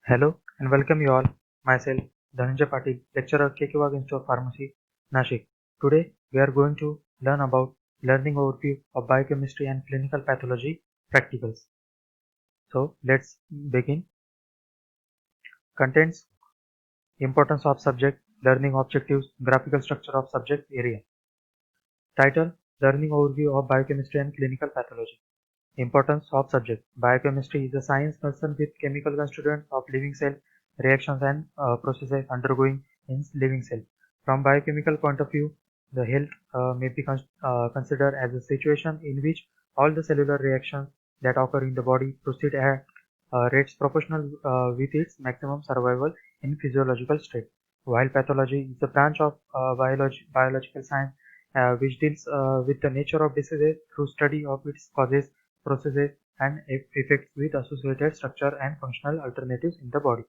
Hello and welcome you all. Myself, Dhananjay Patil, lecturer KK Institute of Pharmacy, Nashik. Today we are going to learn about learning overview of biochemistry and clinical pathology practicals. So let's begin. Contents: importance of subject, learning objectives, graphical structure of subject area. Title: Learning overview of biochemistry and clinical pathology. Importance of subject: Biochemistry is a science concerned with chemical constituents of living cell reactions and processes undergoing in living cell. From biochemical point of view, the health may be considered as a situation in which all the cellular reactions that occur in the body proceed at rates proportional with its maximum survival in physiological state. While pathology is a branch of biological science which deals with the nature of diseases through study of its causes, processes, and effects with associated structure and functional alternatives in the body.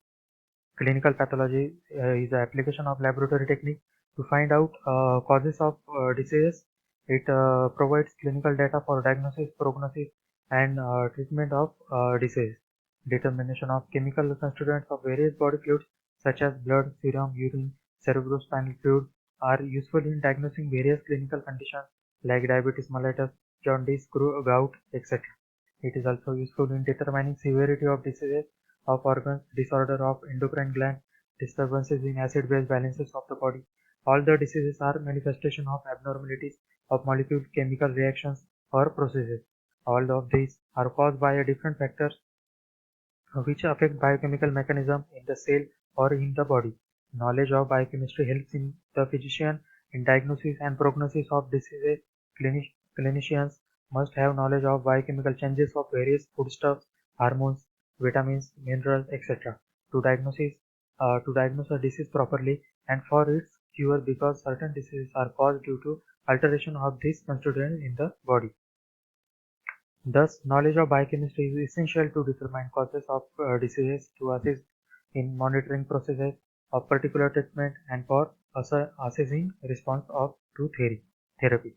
Clinical pathology is the application of laboratory technique to find out causes of diseases. It provides clinical data for diagnosis, prognosis, and treatment of disease. Determination of chemical constituents of various body fluids such as blood, serum, urine, cerebrospinal fluid are useful in diagnosing various clinical conditions like diabetes mellitus, jaundice, gout, etc. It is also useful in determining severity of diseases of organs, disorder of endocrine gland, disturbances in acid-base balances of the body. All the diseases are manifestation of abnormalities of molecule chemical reactions or processes. All of these are caused by a different factors which affect biochemical mechanism in the cell or in the body. Knowledge of biochemistry helps in the physician in diagnosis and prognosis of diseases. Clinicians must have knowledge of biochemical changes of various foodstuffs, hormones, vitamins, minerals, etc. To diagnose a disease properly and for its cure, because certain diseases are caused due to alteration of these constituents in the body. Thus, knowledge of biochemistry is essential to determine causes of diseases, to assist in monitoring processes of particular treatment, and for assessing response to therapy.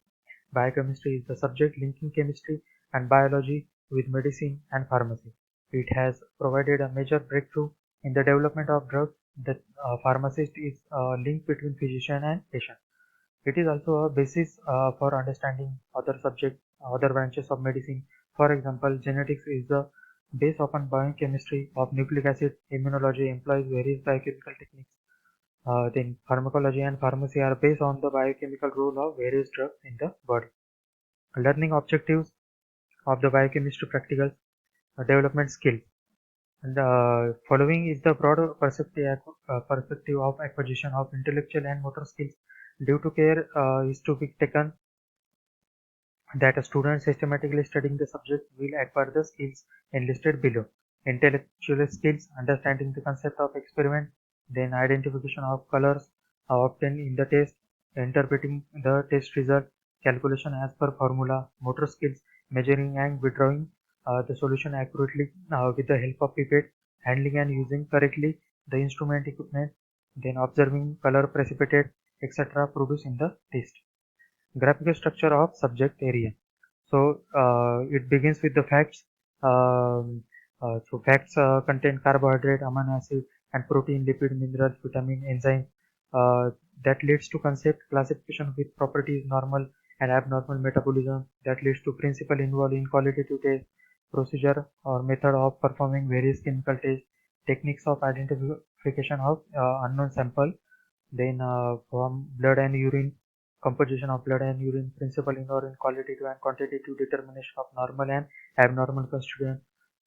Biochemistry is the subject linking chemistry and biology with medicine and pharmacy. It has provided a major breakthrough in the development of drugs. The pharmacist is a link between physician and patient. It is also a basis for understanding other branches of medicine. For example, genetics is the base upon biochemistry of nucleic acid. Immunology employs various biochemical techniques. Then pharmacology and pharmacy are based on the biochemical role of various drugs in the body. Learning objectives of the biochemistry practical development skills. And following is the broad perspective of acquisition of intellectual and motor skills. Due to care is to be taken that a student systematically studying the subject will acquire the skills enlisted below. Intellectual skills: understanding the concept of experiment, then identification of colors obtained in the test, interpreting the test result, calculation as per formula. Motor skills: measuring and withdrawing the solution accurately with the help of pipette, handling and using correctly the instrument equipment, then observing color precipitate, etc. produced in the test. Graphical structure of subject area. So it begins with the facts. Facts contain carbohydrate, amino acid, and protein, lipid, minerals, vitamin, enzyme. That leads to concept classification with properties, normal and abnormal metabolism. That leads to principle involved in qualitative test, procedure or method of performing various chemical tests, techniques of identification of unknown sample. Then from blood and urine, composition of blood and urine, principle involved in qualitative and quantitative determination of normal and abnormal constituent,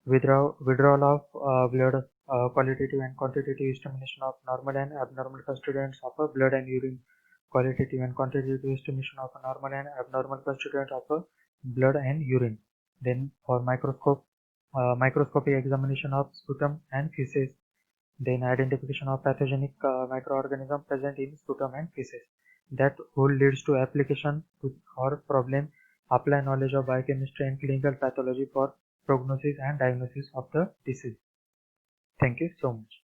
withdrawal of blood, qualitative and quantitative estimation of normal and abnormal constituents of a blood and urine, qualitative and quantitative estimation of a normal and abnormal constituent of a blood and urine. Then for microscopy examination of sputum and feces, then identification of pathogenic microorganism present in sputum and feces. That whole leads to application or problem. Apply knowledge of biochemistry and clinical pathology for prognosis and diagnosis of the disease. Thank you so much.